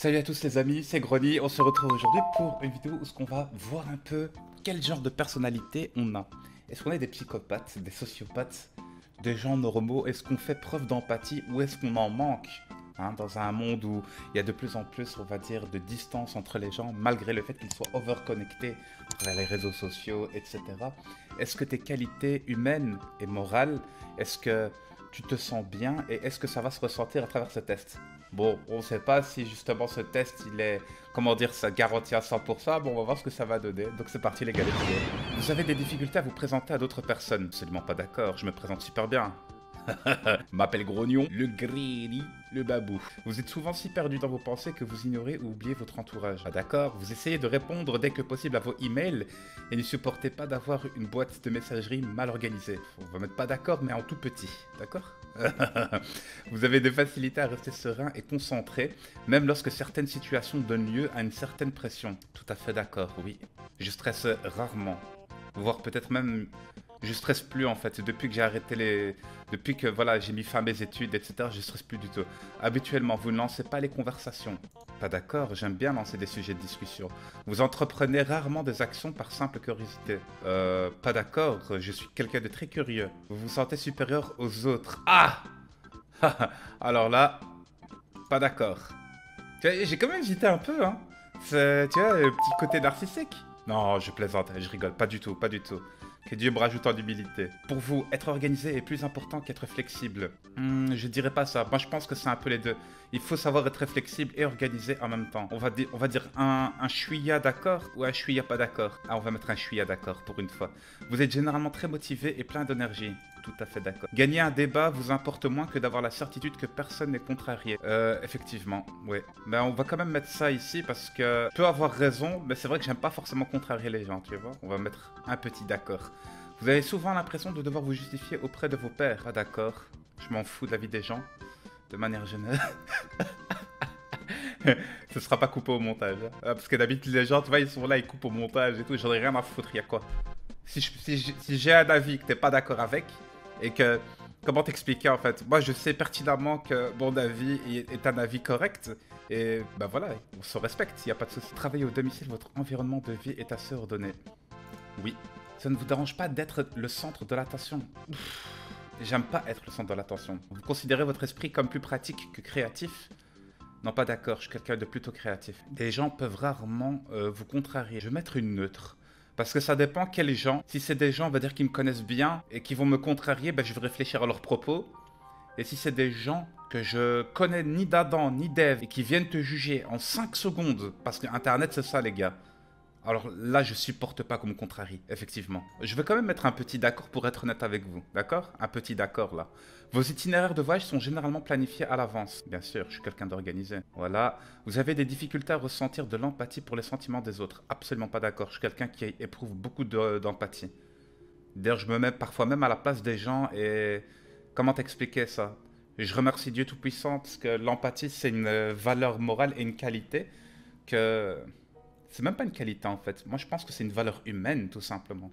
Salut à tous les amis, c'est Grony. On se retrouve aujourd'hui pour une vidéo où on va voir un peu quel genre de personnalité on a. Est-ce qu'on est des psychopathes, des sociopathes, des gens normaux? Est-ce qu'on fait preuve d'empathie ou est-ce qu'on en manque? Dans un monde où il y a de plus en plus, on va dire, de distance entre les gens, malgré le fait qu'ils soient overconnectés vers les réseaux sociaux, etc. Est-ce que tes qualités humaines et morales, est-ce que tu te sens bien et est-ce que ça va se ressentir à travers ce test? Bon, on ne sait pas si justement ce test, il est, comment dire, ça garantit à 100%. Bon, on va voir ce que ça va donner. Donc c'est parti les gars, les filles. Vous avez des difficultés à vous présenter à d'autres personnes. Absolument pas d'accord, je me présente super bien. M'appelle Grognon, le Grély, le Babou. Vous êtes souvent si perdu dans vos pensées que vous ignorez ou oubliez votre entourage. Ah d'accord, vous essayez de répondre dès que possible à vos emails et ne supportez pas d'avoir une boîte de messagerie mal organisée. On va mettre pas d'accord, mais en tout petit, d'accord? Vous avez des facilités à rester serein et concentré, même lorsque certaines situations donnent lieu à une certaine pression. Tout à fait d'accord, oui. Je stresse rarement, voire peut-être même je stresse plus en fait. Depuis que j'ai arrêté les... Depuis que voilà, j'ai mis fin à mes études, etc., je stresse plus du tout. Habituellement, vous ne lancez pas les conversations. Pas d'accord, j'aime bien lancer des sujets de discussion. Vous entreprenez rarement des actions par simple curiosité. Pas d'accord, je suis quelqu'un de très curieux. Vous vous sentez supérieur aux autres. Ah alors là, pas d'accord. J'ai quand même hésité un peu, hein. Tu vois, le petit côté narcissique. Non, je plaisante, je rigole, pas du tout, pas du tout. Que Dieu me rajoute en humilité. Pour vous, être organisé est plus important qu'être flexible. Je dirais pas ça. Moi, je pense que c'est un peu les deux. Il faut savoir être flexible et organisé en même temps. On va dire un chouïa d'accord ou un chouïa pas d'accord. Ah, on va mettre un chouïa d'accord pour une fois. Vous êtes généralement très motivé et plein d'énergie. Tout à fait d'accord. Gagner un débat vous importe moins que d'avoir la certitude que personne n'est contrarié. Effectivement, ouais. Mais on va quand même mettre ça ici parce que je peux avoir raison, mais c'est vrai que j'aime pas forcément contrarier les gens, tu vois. On va mettre un petit d'accord. Vous avez souvent l'impression de devoir vous justifier auprès de vos pairs. Ah d'accord, je m'en fous de la vie des gens, de manière générale. Ce sera pas coupé au montage. Parce que d'habitude les gens, tu vois, ils sont là, ils coupent au montage et tout, j'en ai rien à foutre, y'a quoi? Si j'ai un avis que t'es pas d'accord avec, et que... Comment t'expliquer en fait? Moi je sais pertinemment que mon avis est un avis correct, et ben voilà, on se respecte, il n'y a pas de souci. Travailler au domicile, votre environnement de vie est assez ordonné. Oui. Ça ne vous dérange pas d'être le centre de l'attention? J'aime pas être le centre de l'attention. Vous considérez votre esprit comme plus pratique que créatif? Non, pas d'accord, je suis quelqu'un de plutôt créatif. Des gens peuvent rarement vous contrarier. Je vais mettre une neutre. Parce que ça dépend quels gens. Si c'est des gens, on va dire, qui me connaissent bien et qui vont me contrarier, ben, je vais réfléchir à leurs propos. Et si c'est des gens que je connais ni d'Adam ni d'Ève et qui viennent te juger en 5 secondes, parce que Internet c'est ça les gars, alors là, je supporte pas qu'on me contrarie, effectivement. Je vais quand même mettre un petit d'accord pour être honnête avec vous, d'accord? Un petit d'accord là. Vos itinéraires de voyage sont généralement planifiés à l'avance. Bien sûr, je suis quelqu'un d'organisé. Voilà. Vous avez des difficultés à ressentir de l'empathie pour les sentiments des autres. Absolument pas d'accord. Je suis quelqu'un qui éprouve beaucoup d'empathie. D'ailleurs, je me mets parfois même à la place des gens et... Comment t'expliquer ça? Je remercie Dieu Tout-Puissant parce que l'empathie, c'est une valeur morale et une qualité que... C'est même pas une qualité en fait. Moi je pense que c'est une valeur humaine tout simplement.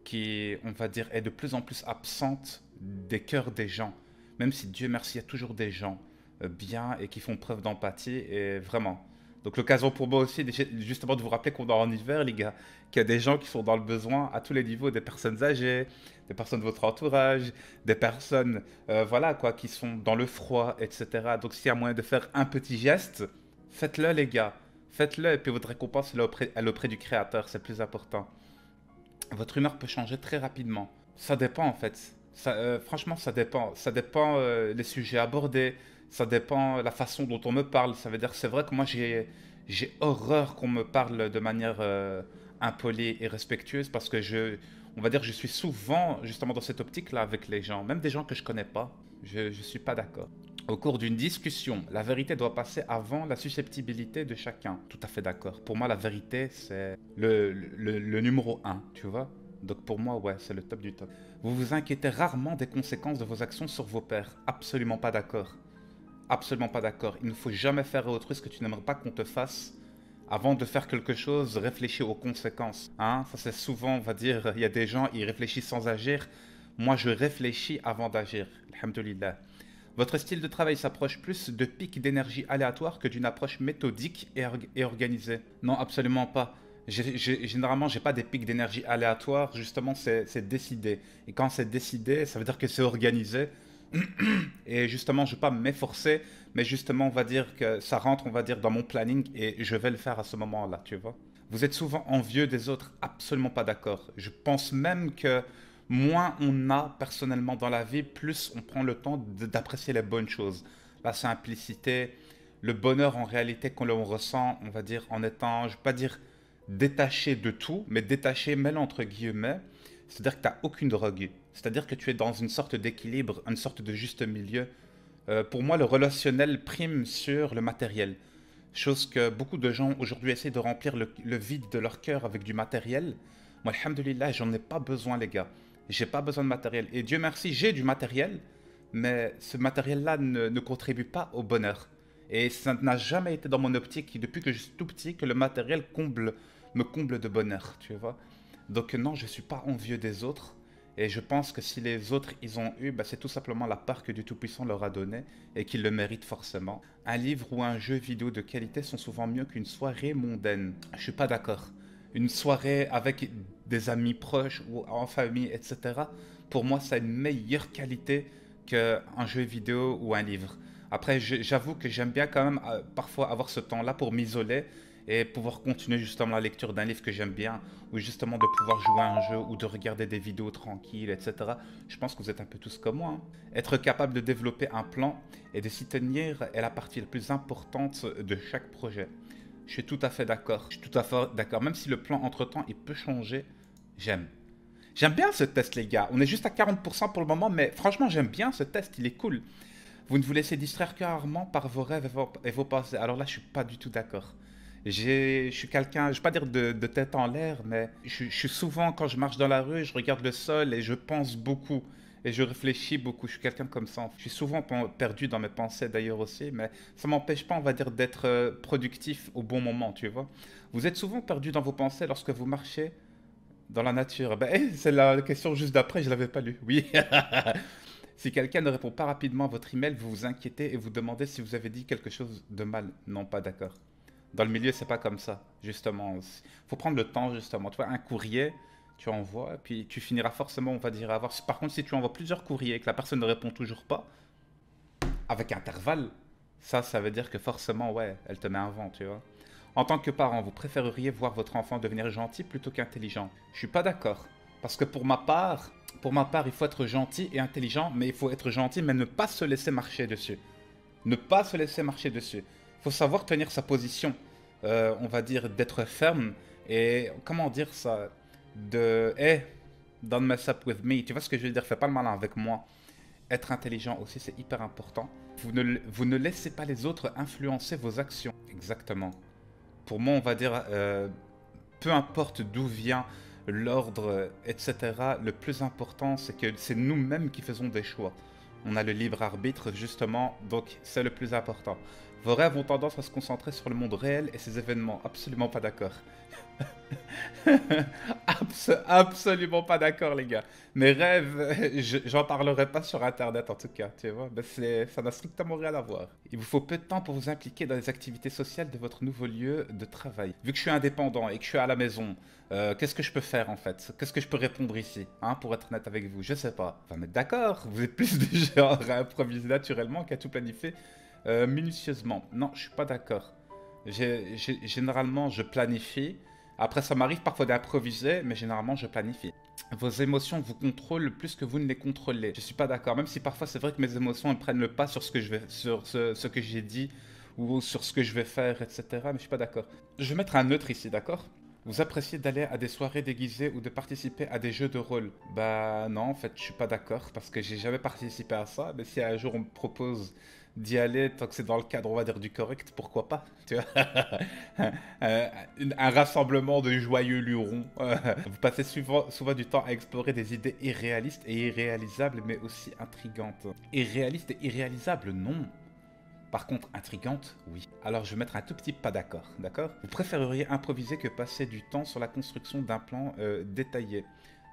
Qui, on va dire, est de plus en plus absente des cœurs des gens. Même si Dieu merci, il y a toujours des gens bien et qui font preuve d'empathie. Et vraiment. Donc l'occasion pour moi aussi, justement, de vous rappeler qu'on est en hiver, les gars. Qu'il y a des gens qui sont dans le besoin à tous les niveaux. Des personnes âgées, des personnes de votre entourage, des personnes, voilà quoi, qui sont dans le froid, etc. Donc s'il y a moyen de faire un petit geste, faites-le les gars. Faites-le et puis votre récompense elle est auprès du créateur, c'est le plus important. Votre humeur peut changer très rapidement. Ça dépend en fait. Franchement, ça dépend. Ça dépend les sujets abordés. Ça dépend la façon dont on me parle. Ça veut dire que c'est vrai que moi j'ai horreur qu'on me parle de manière impolie et respectueuse parce que on va dire, je suis souvent justement dans cette optique-là avec les gens, même des gens que je connais pas. Je suis pas d'accord. Au cours d'une discussion, la vérité doit passer avant la susceptibilité de chacun. Tout à fait d'accord. Pour moi, la vérité, c'est le numéro un, tu vois. Donc pour moi, ouais, c'est le top du top. Vous vous inquiétez rarement des conséquences de vos actions sur vos pairs. Absolument pas d'accord. Absolument pas d'accord. Il ne faut jamais faire à autrui ce que tu n'aimerais pas qu'on te fasse. Avant de faire quelque chose, réfléchis aux conséquences. Hein? Ça c'est souvent, on va dire, il y a des gens, ils réfléchissent sans agir. Moi, je réfléchis avant d'agir. Alhamdulillah. Votre style de travail s'approche plus de pics d'énergie aléatoires que d'une approche méthodique et organisée. Non, absolument pas. Généralement, j'ai pas des pics d'énergie aléatoires, justement, c'est décidé. Et quand c'est décidé, ça veut dire que c'est organisé. Et justement, je ne vais pas m'efforcer, mais justement, on va dire que ça rentre, on va dire, dans mon planning et je vais le faire à ce moment-là, tu vois. Vous êtes souvent envieux des autres, absolument pas d'accord. Je pense même que moins on a personnellement dans la vie, plus on prend le temps d'apprécier les bonnes choses. La simplicité, le bonheur en réalité qu'on ressent, on va dire, en étant, je ne vais pas dire détaché de tout, mais détaché, mets-le entre guillemets, c'est-à-dire que tu n'as aucune drogue. C'est-à-dire que tu es dans une sorte d'équilibre, une sorte de juste milieu. Pour moi, le relationnel prime sur le matériel. Chose que beaucoup de gens aujourd'hui essaient de remplir le vide de leur cœur avec du matériel. Moi, alhamdoulilah, j'en ai pas besoin, les gars. J'ai pas besoin de matériel. Et Dieu merci, j'ai du matériel, mais ce matériel-là ne contribue pas au bonheur. Et ça n'a jamais été dans mon optique, depuis que je suis tout petit, que le matériel me comble de bonheur, tu vois. Donc non, je suis pas envieux des autres. Et je pense que si les autres, ils ont eu, bah, c'est tout simplement la part que Dieu Tout-Puissant leur a donnée et qu'ils le méritent forcément. Un livre ou un jeu vidéo de qualité sont souvent mieux qu'une soirée mondaine. Je suis pas d'accord. Une soirée avec des amis proches ou en famille, etc. Pour moi, ça a une meilleure qualité qu'un jeu vidéo ou un livre. Après, j'avoue que j'aime bien quand même parfois avoir ce temps-là pour m'isoler et pouvoir continuer justement la lecture d'un livre que j'aime bien, ou justement de pouvoir jouer à un jeu ou de regarder des vidéos tranquilles, etc. Je pense que vous êtes un peu tous comme moi, hein. Être capable de développer un plan et de s'y tenir est la partie la plus importante de chaque projet. Je suis tout à fait d'accord. Je suis tout à fait d'accord. Même si le plan entre-temps, il peut changer, j'aime. J'aime bien ce test, les gars. On est juste à 40% pour le moment, mais franchement, j'aime bien ce test. Il est cool. Vous ne vous laissez distraire que rarement par vos rêves et vos pensées. Alors là, je suis pas du tout d'accord. Je suis quelqu'un, je ne vais pas dire de tête en l'air, mais je suis souvent, quand je marche dans la rue, je regarde le sol et je pense beaucoup. Et je réfléchis beaucoup. Je suis quelqu'un comme ça. Je suis souvent perdu dans mes pensées d'ailleurs aussi, mais ça m'empêche pas, on va dire, d'être productif au bon moment, tu vois. Vous êtes souvent perdu dans vos pensées lorsque vous marchez dans la nature. Ben, c'est la question juste d'après, je l'avais pas lu. Oui. Si quelqu'un ne répond pas rapidement à votre email, vous vous inquiétez et vous demandez si vous avez dit quelque chose de mal. Non, pas d'accord. Dans le milieu, c'est pas comme ça, justement. Il faut prendre le temps, justement. Tu vois, un courrier, tu envoies, puis tu finiras forcément, on va dire, à avoir. Par contre, si tu envoies plusieurs courriers et que la personne ne répond toujours pas, avec intervalle, ça veut dire que forcément, ouais, elle te met un vent, tu vois. En tant que parent, vous préféreriez voir votre enfant devenir gentil plutôt qu'intelligent? Je suis pas d'accord. Parce que pour ma part, il faut être gentil et intelligent, mais il faut être gentil, mais ne pas se laisser marcher dessus. Ne pas se laisser marcher dessus. Il faut savoir tenir sa position, on va dire, d'être ferme et, comment dire ça, hey, don't mess up with me. Tu vois ce que je veux dire? Fais pas le malin avec moi. Être intelligent aussi, c'est hyper important. Vous ne laissez pas les autres influencer vos actions. Exactement. Pour moi, on va dire, peu importe d'où vient l'ordre, etc., le plus important, c'est que c'est nous-mêmes qui faisons des choix. On a le libre arbitre, justement, donc c'est le plus important. Vos rêves ont tendance à se concentrer sur le monde réel et ses événements. Absolument pas d'accord. Absolument pas d'accord, les gars. Mes rêves, j'en parlerai pas sur Internet en tout cas, tu vois. Mais ça n'a strictement rien à voir. Il vous faut peu de temps pour vous impliquer dans les activités sociales de votre nouveau lieu de travail. Vu que je suis indépendant et que je suis à la maison, qu'est-ce que je peux faire en fait? Qu'est-ce que je peux répondre ici, hein, pour être honnête avec vous? Je sais pas. Enfin, mais d'accord, vous êtes plus du genre à improviser naturellement qu'à tout planifier minutieusement. Non, je suis pas d'accord. Généralement, je planifie. Après, ça m'arrive parfois d'improviser, mais généralement, je planifie. Vos émotions vous contrôlent plus que vous ne les contrôlez. Je suis pas d'accord, même si parfois c'est vrai que mes émotions elles prennent le pas sur ce que j'ai dit ou sur ce que je vais faire, etc. Mais je suis pas d'accord. Je vais mettre un neutre ici, d'accord? Vous appréciez d'aller à des soirées déguisées ou de participer à des jeux de rôle? Bah non, en fait, je suis pas d'accord parce que j'ai jamais participé à ça. Mais si un jour on me propose d'y aller, tant que c'est dans le cadre, on va dire, du correct, pourquoi pas, tu vois. Un rassemblement de joyeux lurons. Vous passez souvent du temps à explorer des idées irréalistes et irréalisables, mais aussi intrigantes. Irréalistes et irréalisables, non. Par contre, intrigante, oui. Alors je vais mettre un tout petit pas d'accord, d'accord? Vous préféreriez improviser que passer du temps sur la construction d'un plan détaillé?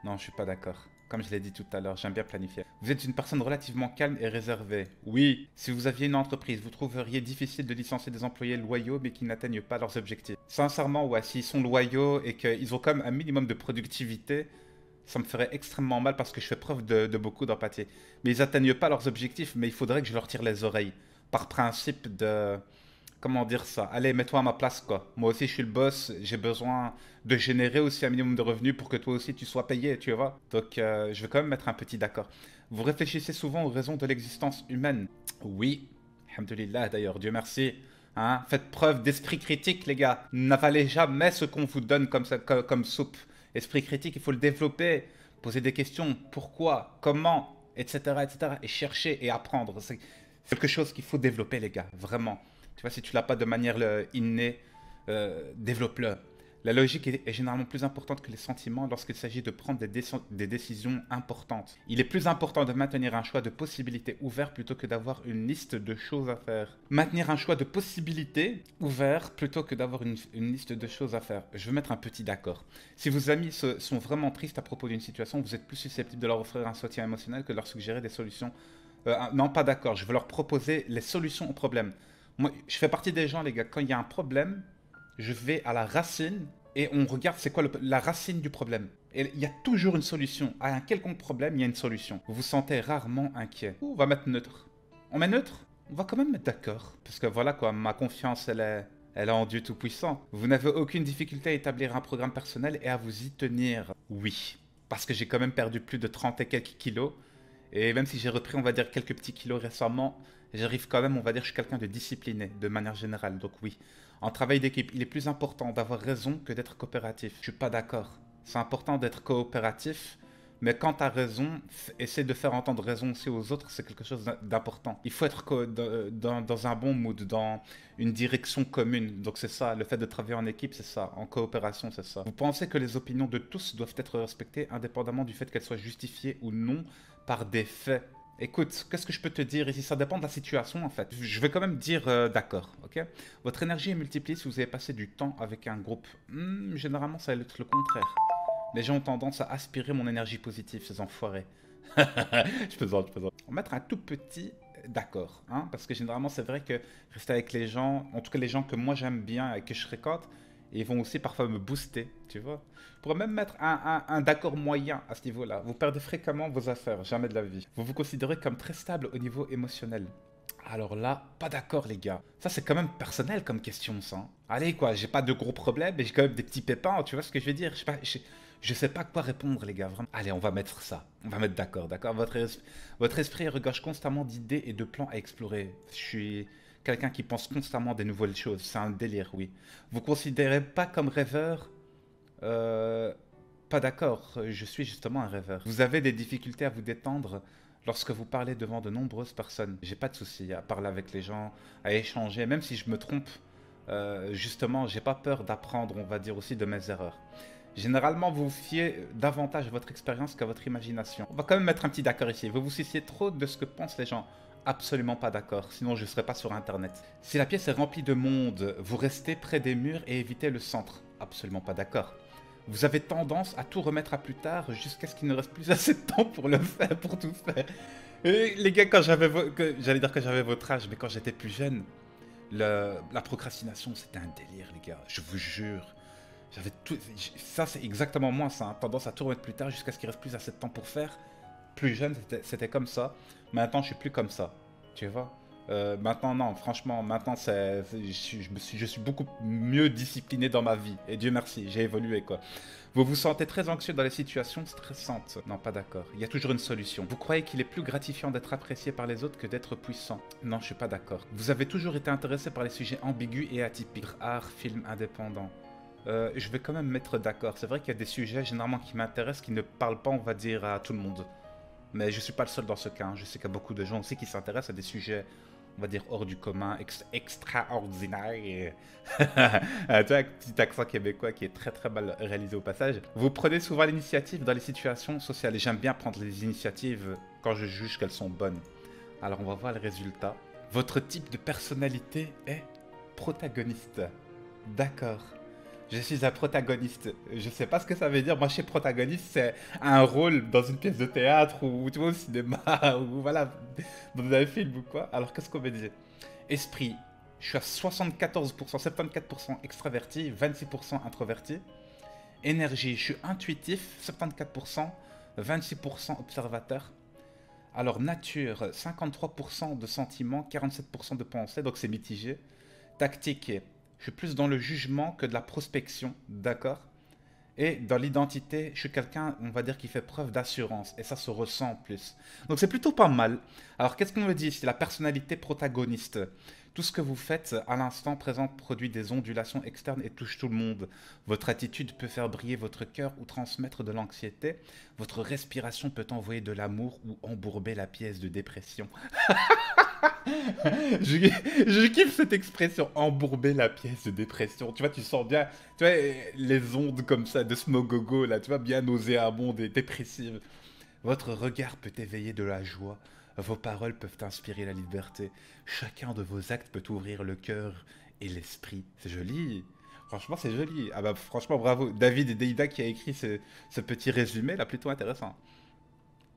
Non, je suis pas d'accord. comme je l'ai dit tout à l'heure, j'aime bien planifier. Vous êtes une personne relativement calme et réservée. Oui. Si vous aviez une entreprise, vous trouveriez difficile de licencier des employés loyaux mais qui n'atteignent pas leurs objectifs. Sincèrement, ouais, s'ils sont loyaux et qu'ils ont comme un minimum de productivité, ça me ferait extrêmement mal parce que je fais preuve de beaucoup d'empathie. Mais ils n'atteignent pas leurs objectifs, mais il faudrait que je leur tire les oreilles. Par principe de... Comment dire ça? Allez, mets-toi à ma place, quoi. Moi aussi, je suis le boss. J'ai besoin de générer aussi un minimum de revenus pour que toi aussi, tu sois payé, tu vois. Donc, je vais quand même mettre un petit d'accord. Vous réfléchissez souvent aux raisons de l'existence humaine. Oui. Alhamdoulilah, d'ailleurs. Dieu merci. Hein? Faites preuve d'esprit critique, les gars. N'avalez jamais ce qu'on vous donne comme soupe. Esprit critique, il faut le développer. Poser des questions. Pourquoi? Comment? Etc., etc. Et chercher et apprendre. C'est quelque chose qu'il faut développer, les gars. Vraiment. Tu vois, si tu l'as pas de manière innée, développe-le. La logique est généralement plus importante que les sentiments lorsqu'il s'agit de prendre des décisions importantes. Il est plus important de maintenir un choix de possibilités ouvert plutôt que d'avoir une liste de choses à faire. Maintenir un choix de possibilités ouvert plutôt que d'avoir une liste de choses à faire. Je veux mettre un petit d'accord. Si vos amis sont vraiment tristes à propos d'une situation, vous êtes plus susceptible de leur offrir un soutien émotionnel que de leur suggérer des solutions. Non, pas d'accord. Je veux leur proposer les solutions au problème. Moi, je fais partie des gens, les gars, quand il y a un problème, je vais à la racine et on regarde c'est quoi la racine du problème. Et il y a toujours une solution. À un quelconque problème, il y a une solution. Vous vous sentez rarement inquiet. On va mettre neutre. On met neutre? On va quand même mettre d'accord. Parce que voilà quoi, ma confiance, elle est en Dieu Tout-Puissant. Vous n'avez aucune difficulté à établir un programme personnel et à vous y tenir. Oui. Parce que j'ai quand même perdu plus de 30 et quelques kilos. Et même si j'ai repris, on va dire, quelques petits kilos récemment, j'arrive quand même, on va dire, je suis quelqu'un de discipliné, de manière générale. Donc oui, en travail d'équipe, il est plus important d'avoir raison que d'être coopératif. Je suis pas d'accord. C'est important d'être coopératif, mais quand tu as raison, essaie de faire entendre raison aussi aux autres, c'est quelque chose d'important. Il faut être dans un bon mood, dans une direction commune. Donc c'est ça, le fait de travailler en équipe, c'est ça. En coopération, c'est ça. Vous pensez que les opinions de tous doivent être respectées indépendamment du fait qu'elles soient justifiées ou non par des faits. Écoute, qu'est-ce que je peux te dire ici? Ça dépend de la situation en fait. Je vais quand même dire d'accord, ok? Votre énergie est multipliée si vous avez passé du temps avec un groupe. Généralement, ça va être le contraire. Les gens ont tendance à aspirer mon énergie positive, ces enfoirés. Je plaisante, je plaisante. On va mettre un tout petit d'accord, hein? Parce que généralement, c'est vrai que rester avec les gens, en tout cas les gens que moi j'aime bien et que je fréquente, ils vont aussi parfois me booster, tu vois. Je pourrais même mettre un d'accord moyen à ce niveau-là. Vous perdez fréquemment vos affaires, jamais de la vie. Vous vous considérez comme très stable au niveau émotionnel. Alors là, pas d'accord les gars. Ça c'est quand même personnel comme question ça. Hein. Allez quoi, j'ai pas de gros problèmes, mais j'ai quand même des petits pépins, tu vois ce que je veux dire? Je sais pas quoi répondre les gars, vraiment. Allez, on va mettre ça. On va mettre d'accord, d'accord? Votre esprit regorge constamment d'idées et de plans à explorer. Je suis quelqu'un qui pense constamment des nouvelles choses. C'est un délire, oui. Vous considérez pas comme rêveur? Pas d'accord. Je suis justement un rêveur. Vous avez des difficultés à vous détendre lorsque vous parlez devant de nombreuses personnes. J'ai pas de souci à parler avec les gens, à échanger, même si je me trompe. Justement, j'ai pas peur d'apprendre, on va dire aussi, de mes erreurs. Généralement, vous vous fiez davantage à votre expérience qu'à votre imagination. On va quand même mettre un petit d'accord ici. Vous vous souciez trop de ce que pensent les gens. Absolument pas d'accord, sinon je ne serais pas sur internet. Si la pièce est remplie de monde, vous restez près des murs et évitez le centre. Absolument pas d'accord. Vous avez tendance à tout remettre à plus tard jusqu'à ce qu'il ne reste plus assez de temps pour le faire, pour tout faire. Et les gars, j'allais dire que j'avais votre âge, mais quand j'étais plus jeune, la procrastination c'était un délire les gars, je vous jure. J'avais tout... Ça c'est exactement moi ça, hein. Tendance à tout remettre plus tard jusqu'à ce qu'il reste plus assez de temps pour faire. Plus jeune c'était comme ça. Maintenant je suis plus comme ça, tu vois. Maintenant non, franchement maintenant je suis beaucoup mieux discipliné dans ma vie. Et Dieu merci, j'ai évolué quoi. Vous vous sentez très anxieux dans les situations stressantes. Non, pas d'accord. Il y a toujours une solution. Vous croyez qu'il est plus gratifiant d'être apprécié par les autres que d'être puissant. Non, je suis pas d'accord. Vous avez toujours été intéressé par les sujets ambigus et atypiques. Art, film indépendant. Je vais quand même mettre d'accord. C'est vrai qu'il y a des sujets généralement qui m'intéressent, qui ne parlent pas, on va dire, à tout le monde. Mais je suis pas le seul dans ce cas. Hein. Je sais qu'il y a beaucoup de gens aussi qui s'intéressent à des sujets, on va dire, hors du commun, extraordinaires. Tu vois, un petit accent québécois qui est très très mal réalisé au passage. Vous prenez souvent l'initiative dans les situations sociales. Et j'aime bien prendre les initiatives quand je juge qu'elles sont bonnes. Alors on va voir les résultats. Votre type de personnalité est protagoniste. D'accord. Je suis un protagoniste. Je sais pas ce que ça veut dire. Moi, chez protagoniste, c'est un rôle dans une pièce de théâtre ou tu vois au cinéma ou voilà dans un film ou quoi. Alors qu'est-ce qu'on me dit? Esprit. Je suis à 74%, 74% extraverti, 26% introverti. Énergie. Je suis intuitif, 74%, 26% observateur. Alors nature, 53% de sentiments, 47% de pensée, donc c'est mitigé. Tactique, je suis plus dans le jugement que de la prospection, d'accord. Et dans l'identité, je suis quelqu'un, on va dire, qui fait preuve d'assurance. Et ça se ressent en plus. Donc c'est plutôt pas mal. Alors qu'est-ce qu'on me dit? C'est la personnalité protagoniste. Tout ce que vous faites à l'instant présent produit des ondulations externes et touche tout le monde. Votre attitude peut faire briller votre cœur ou transmettre de l'anxiété. Votre respiration peut envoyer de l'amour ou embourber la pièce de dépression. je, je kiffe cette expression, embourber la pièce de dépression. Tu vois, tu sens bien, tu vois, les ondes comme ça de smogogo, là, tu vois, bien nauséabondes et dépressives. Votre regard peut éveiller de la joie. Vos paroles peuvent inspirer la liberté. Chacun de vos actes peut ouvrir le cœur et l'esprit. C'est joli. Franchement, c'est joli. Ah bah, franchement, bravo. David et Deida qui a écrit ce petit résumé, là, plutôt intéressant.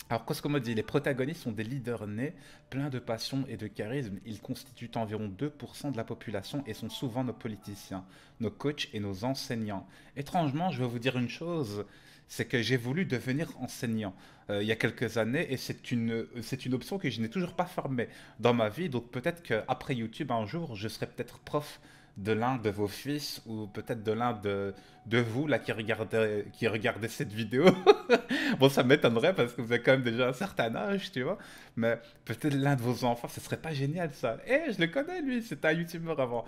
Alors, qu'est-ce qu'on me dit? Les protagonistes sont des leaders nés, pleins de passion et de charisme. Ils constituent environ 2% de la population et sont souvent nos politiciens, nos coachs et nos enseignants. Étrangement, je vais vous dire une chose, c'est que j'ai voulu devenir enseignant il y a quelques années et c'est une option que je n'ai toujours pas fermée dans ma vie. Donc peut-être qu'après YouTube, un jour, je serai peut-être prof de l'un de vos fils ou peut-être de l'un de vous là qui regardez cette vidéo. Bon, ça m'étonnerait parce que vous avez quand même déjà un certain âge, tu vois. Mais peut-être l'un de vos enfants, ce serait pas génial ça. Eh, je le connais lui, c'était un youtubeur avant.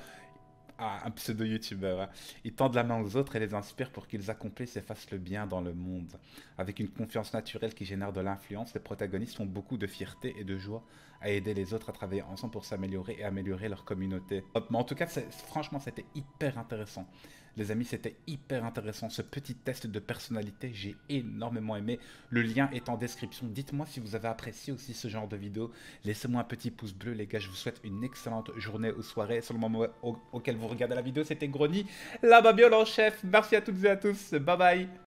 Ah, un pseudo-youtubeur, hein. Il tend la main aux autres et les inspire pour qu'ils accomplissent et fassent le bien dans le monde. Avec une confiance naturelle qui génère de l'influence, les protagonistes ont beaucoup de fierté et de joie à aider les autres à travailler ensemble pour s'améliorer et améliorer leur communauté. Hop, mais en tout cas, franchement, c'était hyper intéressant. Les amis, c'était hyper intéressant. Ce petit test de personnalité, j'ai énormément aimé. Le lien est en description. Dites-moi si vous avez apprécié aussi ce genre de vidéo. Laissez-moi un petit pouce bleu, les gars. Je vous souhaite une excellente journée ou soirée. Sur le moment auquel vous regardez la vidéo, c'était Grony, la babiole en chef. Merci à toutes et à tous. Bye bye.